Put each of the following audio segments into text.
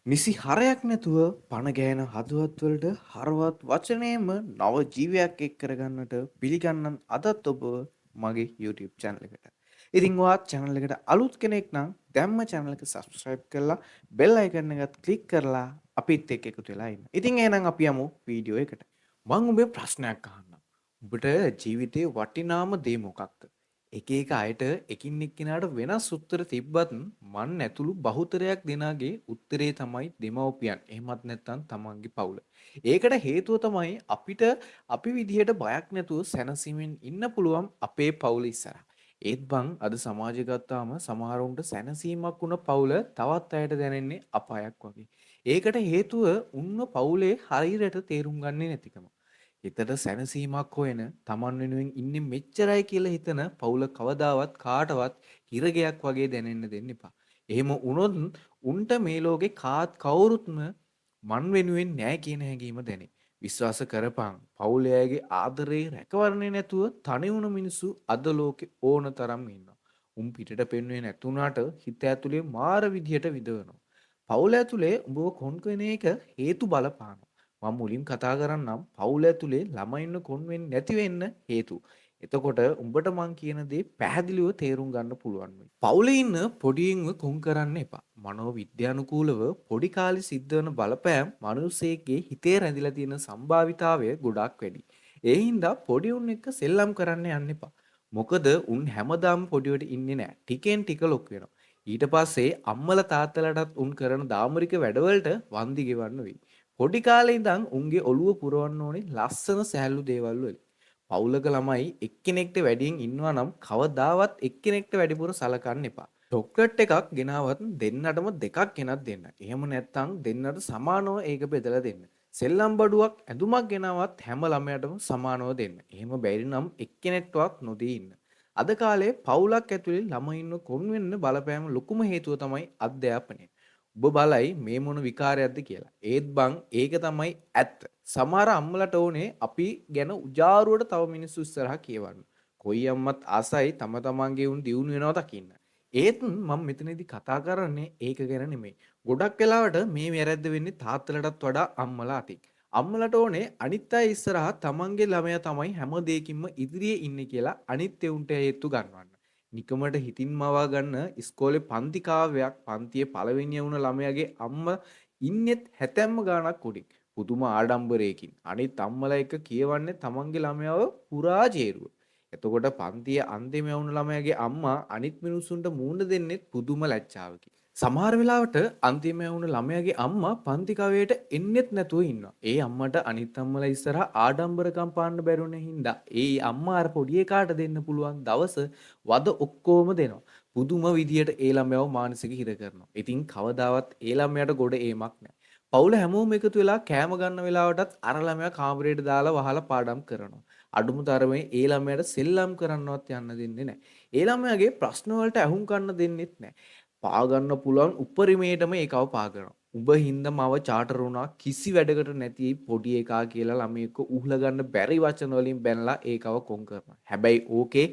නිසි හරයක් නැතුව පණ ගෑන හදවත් වලට හරවත් වචනේම නව ජීවයක් එක් කරගන්නට පිළිගන්නන් අදත් ඔබ මගේ YouTube channel එකට. ඉතින් ඔයාත් channel එකට අලුත් කෙනෙක් නම් දැම්ම channel එක subscribe කරලා bell icon එකත් click කරලා අපිත් එක්ක එකතු වෙලා ඉන්න. ඉතින් එහෙනම් අපි යමු වීඩියෝ එකට. මම ඔබේ ප්‍රශ්නයක් අහන්නම්. ඔබට ජීවිතේ වටිනාම දේ මොකක්ද? එක එක අයට එකින් එක්කිනාට වෙනස් උත්තර තිබ්බත් මන් ඇතුළු බහුතරයක් දෙනාගේ උත්තරේ තමයි දෙමව්පියන්. එහෙමත් නැත්නම් තමන්ගේ පවුල. ඒකට හේතුව තමයි අපිට අපි විදිහට බයක් නැතුව සැනසීමෙන් ඉන්න පුළුවන් අපේ පවුල ඉස්සරහා. ඒත් බං අද සමාජය ගත්තාම සමහරුන්ට සැනසීමක් වුණ පවුල තවත් අයට දැනෙන්නේ අපායක් වගේ. ඒකට හේතුව උන්ව පවුලේ හරියට තේරුම් ගන්නේ නැතිකම. හිතට සැනසීමක් හොයන තමන් වෙනුවෙන් ඉන්නේ මෙච්චරයි කියලා හිතන පවුල කවදාවත් කාටවත් හිරගයක් වගේ දැනෙන්න දෙන්න එපා. එහෙම වුණොත් උන්ට මේ ලෝකේ කවුරුත්ම මන් වෙනුවෙන් නෑ කියන හැඟීම දැනේ. විශ්වාස කරපන් පවුලේ අයගේ ආදරේ රැකවරණේ නැතුව තනි වුණ මිනිස්සු අද ලෝකේ ඕන තරම් ඉන්නවා. උන් පිටට පෙන්වෙන්නේ නැතුණාට හිත ඇතුලේ මාර විදියට විඳවනවා. පවුල ඇතුලේ උඹව කොන්කන එක හේතු බලපානවා. මම මුලින් කතා කරන්නම් පවුල ඇතුලේ ළමයින්ව කොන් වෙන්නේ නැති වෙන්න හේතු. එතකොට උඹට මං කියන දේ පැහැදිලිව තේරුම් ගන්න පුළුවන් වෙයි. පවුලේ ඉන්න පොඩියින්ව කොන් කරන්න එපා. මනෝ විද්‍යානුකූලව පොඩි කාලේ සිද්ධ වෙන බලපෑම් මිනිස්සෙක්ගේ හිතේ රැඳිලා තියෙන සම්භාවිතාවය ගොඩක් වැඩි. ඒ හින්දා පොඩි උන් එක්ක සෙල්ලම් කරන්න යන්න එපා. මොකද උන් හැමදාම පොඩිවට ඉන්නේ නැහැ. ටිකෙන් ටික ලොකු වෙනවා. ඊට පස්සේ අම්මලා තාත්තලාටත් උන් කරන දාමරික වැඩවලට වන්දි ගෙවන්න වෙයි. පොඩි කාලේ ඉඳන් උන්ගේ ඔළුව පුරවන්න ඕනේ ලස්සන සෑහළු දේවල් වලින්. පවුලක ළමයි එක්කෙනෙක්ට වැඩියෙන් ඉන්නවා නම් කවදාවත් එක්කෙනෙක්ට වැඩිපුර සලකන්න එපා. චොක්ලට් එකක් ගෙනාවත් දෙන්නටම දෙකක් ගෙනත් දෙන්න. එහෙම නැත්නම් දෙන්නට සමානව ඒක බෙදලා දෙන්න. සෙල්ලම් බඩුවක් ඇඳුමක් ගෙනාවත් හැම ළමයටම සමානව දෙන්න. එහෙම බැරි නම් එක්කෙනෙක්ටවත් නොදී ඉන්න. අද කාලේ පවුලක් ඇතුලේ ළමයින්ව කොන් වෙන්න බලපෑම ලොකුම හේතුව තමයි අධ්‍යාපනය. ඔබ බලයි මේ මොන විකාරයක්ද කියලා. ඒත් බං ඒක තමයි ඇත්ත. සමහර අම්මලට ඕනේ අපි ගැන උජාරුවට තව මිනිස්සු ඉස්සරහා කියවන්න. කොයි අම්මත් ආසයි තම තමන්ගේ උන් දියුණු වෙනවා දකින්න. ඒත් මම මෙතනදී කතා කරන්නේ ඒක ගැන නෙමෙයි. ගොඩක් වෙලාවට මේ වැරද්ද වෙන්නේ තාත්තලටත් වඩා අම්මලා අතින්. අම්මලට ඕනේ අනිත් අය ඉස්සරහා තමන්ගේ ළමයා තමයි හැම දෙයකින්ම ඉදිරියේ ඉන්නේ කියලා අනිත් එවුන්ට හේතු ගන්නවන්න. නිකමට හිතින් මවා ගන්න ඉස්කෝලේ පන්ති කාව්‍යයක් පන්තියේ පළවෙනිය වුණ ළමයාගේ අම්මා ඉන්නෙත් හැතැම්ම ගාණක් උඩින්. පුදුම ආඩම්බරයකින්. අනිත් අම්මලා එක කියවන්නේ තමන්ගේ ළමයාව පුරා ජේරුව. එතකොට පන්තියේ අන්තිම වුණ ළමයාගේ අම්මා අනිත් මිනිස්සුන්ට මූණ දෙන්නෙත් පුදුම ලැජ්ජාවකින්. සමහර වෙලාවට අන්තිම වුණ ළමයාගේ අම්මා පන්ති කවයට එන්නෙත් නැතුව ඉන්නවා. ඒ අම්මට අනිත් අම්මලා ඉස්සරහා ආඩම්බරකම් පාන්න බැරුණ හින්දා ඒ අම්මා අර පොඩි එකාට දෙන්න පුළුවන් දවස වද ඔක්කොම දෙනවා. පුදුම විදියට ඒ ළමයාව මානසික හිර කරනවා. ඉතින් කවදාවත් ඒ ළමයාට ගොඩ ඒමක් නැහැ. පවුල හැමෝම එකතු වෙලා කෑම ගන්න වෙලාවටත් අර ළමයා කාමරයට දාලා වහලා පාඩම් කරනවා. අඩුම තරමේ ඒ ළමයාට සෙල්ලම් කරන්නවත් යන්න දෙන්නේ නැහැ. ඒ ළමයාගේ ප්‍රශ්න වලට අහුම් කන්න දෙන්නෙත් නැහැ. පාගන්න පුළුවන් උපරිමයටම ඒකව පාගනවා. උඹ හින්දා මව චාටර් වුණා කිසි වැඩකට නැති පොඩි එකා කියලා ළමයෙක්ව උහුල ගන්න බැරි වචන වලින් බැනලා ඒකව කොන් කරනවා. හැබැයි ඕකේ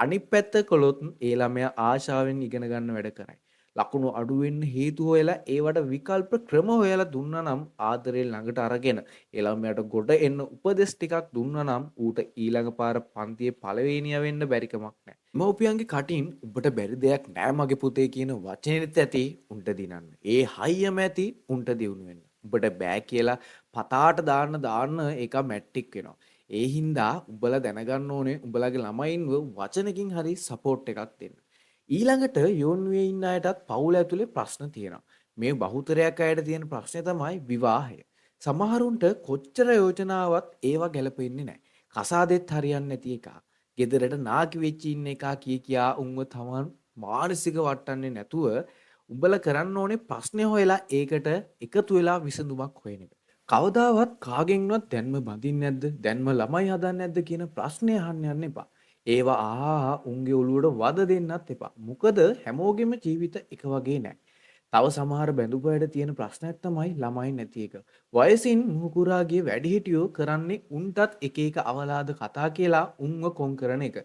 අනිත් පැත්ත කළොත් ඒ ළමයා ආශාවෙන් ඉගෙන ගන්න වැඩ කරයි. ලකුණු අඩු වෙන්න හේතු හොයලා ඒවට විකල්ප ක්‍රම හොයලා දුන්නා නම් ආදරේ ළඟට අරගෙන ඒ ළමයාට ගොඩ එන්න උපදෙස් ටිකක් දුන්නා නම් ඌට ඊළඟ පාර පන්තියේ පළවෙනියා වෙන්න බැරි කමක් නැහැ. මව්පියන්ගේ කටින් උඹට බැරි දෙයක් නෑ මගේ පුතේ කියන වචනේත් ඇති උන්ට දිනන්න. ඒ හයියම ඇති උන්ට දියුණු වෙන්න. උඹට බෑ කියලා පතාට දාන්න ඒක මැට්ටික් වෙනවා. ඒ හින්දා උඹලා දැනගන්න ඕනේ උඹලාගේ ළමයින්ව වචනකින් හරි සපෝට් එකක් දෙන්න. ඊළඟට යෝන්වේ ඉන්න අයටත් පවුල ඇතුලේ ප්‍රශ්න තියෙනවා. මේ බහුතරයක් අයට තියෙන ප්‍රශ්නේ තමයි විවාහය. සමහරුන්ට කොච්චර යෝජනාවක් ඒවා ගැලපෙන්නේ නැහැ. කසාදෙත් හරියන්නේ නැති එකක්. ගෙදරට නාකි වෙච්ච ඉන්න එකා කියා උන්ව තමන් මානසික වටන්නේ නැතුව උඹලා කරන්න ඕනේ ප්‍රශ්නේ හොයලා ඒකට එකතු වෙලා විසඳුමක් හොයන එක. කවදාවත් කාගෙන්වත් දැන්ම බඳින්නේ නැද්ද? දැන්ම ළමයි හදන්නේ නැද්ද කියන ප්‍රශ්නේ අහන්න යන්න එපා. ඒවා උන්ගේ ඔළුවට වද දෙන්නත් එපා. මොකද හැමෝගෙම ජීවිත එක වගේ නෑ. තව සමහර බැඳුපයට තියෙන ප්‍රශ්නයක් තමයි ළමයි නැති එක. වයසින් මුහුකුරාගේ වැඩිහිටියෝ කරන්නේ උන්ටත් එක එක අවලාද කතා කියලා උන්ව කොන් කරන එක.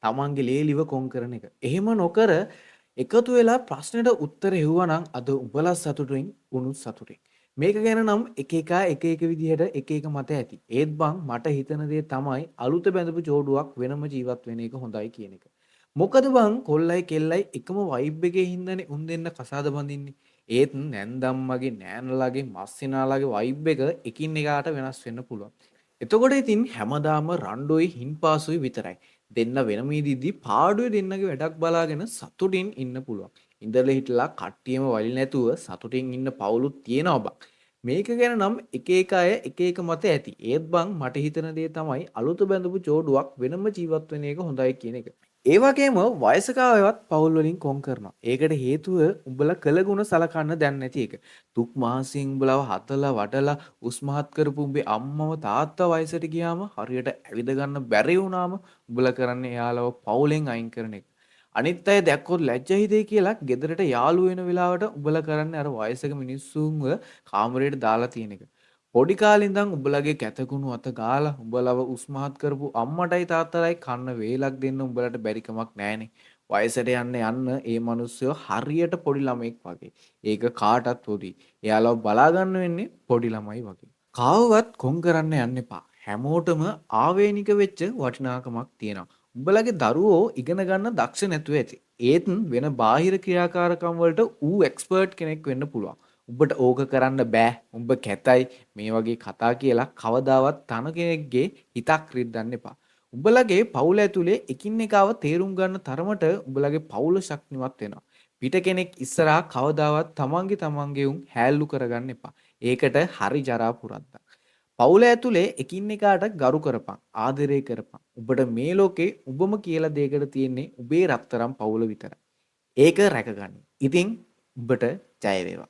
තමන්ගේ ලේලිව කොන් කරන එක. එහෙම නොකර එකතු වෙලා ප්‍රශ්නෙට උත්තර හෙව්වනම් අද උඹලා සතුටින් උනුත් සතුටින්. මේක ගැන නම් එක එකා එක එක විදිහට එක එක මත ඇති. ඒත් බං මට හිතන දේ තමයි අලුත බැඳපු ජෝඩුවක් වෙනම ජීවත් වෙන එක හොඳයි කියන එක. මොකද බං කොල්ලයි කෙල්ලයි එකම වයිබ් එකේ හින්දානේ උන් දෙන්න කසාද බඳින්නේ. ඒත් නැන්දම්මගේ නෑනලාගේ මස්සිනාලාගේ වයිබ් එක එකින් එකාට වෙනස් වෙන්න පුළුවන්. එතකොට ඉතින් හැමදාම රණ්ඩුයි හින්පාසුයි විතරයි. දෙන්න වෙනම ඉදිද්දි පාඩුවේ දෙන්නගේ වැඩක් බලාගෙන සතුටින් ඉන්න පුළුවන්. ඉඳලා හිටලා කට්ටියම වලි නැතුව සතුටින් ඉන්න පවුලුත් තියෙනවා බං. මේක ගැන නම් එක එක අය එක එක මත ඇති. ඒත් බං මට හිතන දේ තමයි අලුත බැඳපු ජෝඩුවක් වෙනම ජීවත් වෙන එක හොඳයි කියන එක. ඒ වගේම වයසක අයවත් පවුල් වලින් කොන් කරනවා. ඒකට හේතුව උඹලා කළගුණ සලකන්න දැන් නැති එක. දුක් මහන්සියෙන් උඹලව හතලා වඩලා උස්මහත් කරපු උඹේ අම්මව තාත්තා වයසට ගියාම හරියට ඇවිද ගන්න බැරි වුණාම උඹලා කරන්නේ එයාලව පවුලෙන් අයින් කරන එක. අනිත් අය දැක්කොත් ලැජ්ජා හිතේ කියලා ගෙදරට යාළු වෙන වෙලාවට උඹලා කරන්නේ අර වයසක මිනිස්සුන්ව කාමරයට දාලා තියෙන එක. පොඩි කාලේ ඉඳන් උඹලගේ කැතකුණු අත ගාලා උඹලව උස්මහත් කරපු අම්මටයි තාත්තටයි කන්න වේලක් දෙන්න උඹලට බැරි කමක් නැහනේ. වයසට යන්න ඒ මිනිස්සු හරියට පොඩි ළමෙක් වගේ. ඒක කාටත් පොඩි. එයාලව බලා ගන්න වෙන්නේ පොඩි ළමයි වගේ. කාවවත් කොන් කරන්න යන්න එපා. හැමෝටම ආවේනික වෙච්ච වටිනාකමක් තියෙනවා. උඹලගේ දරුවෝ ඉගෙන ගන්න දක්ෂ නැතුව ඇති. ඒත් වෙන බාහිර ක්‍රියාකාරකම් වලට ඌ එක්ස්පර්ට් කෙනෙක් වෙන්න පුළුවන්. උඹට ඕක කරන්න බෑ. උඹ කැතයි මේ වගේ කතා කියලා කවදාවත් තන කෙනෙක්ගේ හිතක් රිද්දන්න එපා. උඹලගේ පවුල ඇතුලේ එකින් එකව තේරුම් ගන්න තරමට උඹලගේ පවුල ශක්තිමත් වෙනවා. පිට කෙනෙක් ඉස්සරහා කවදාවත් තමන්ගේ උන් හැල්ලු කරගන්න එපා. ඒකට හරි ජරා පුරද්දක්. පවුල ඇතුලේ එකින් එකාට ගරු කරපන්, ආදරය කරපන්. උඹට මේ ලෝකේ උඹම කියලා දෙයකට තියෙන්නේ උඹේ රත්තරම් පවුල විතරයි. ඒක රැකගන්න. ඉතින් උඹට ජය වේවා.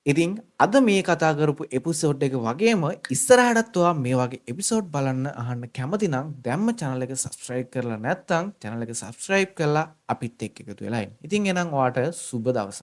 ඉතින් අද මේ කතා කරපු එපිසෝඩ් එක වගේම ඉස්සරහටත් ඔයා මේ වගේ එපිසෝඩ් බලන්න අහන්න කැමති නම් දැම්ම channel එක subscribe කරලා නැත්නම් channel එක subscribe කරලා අපිත් එක්ක එකතු වෙලා ඉන්න. ඉතින් එහෙනම් ඔයාට සුබ දවසක්.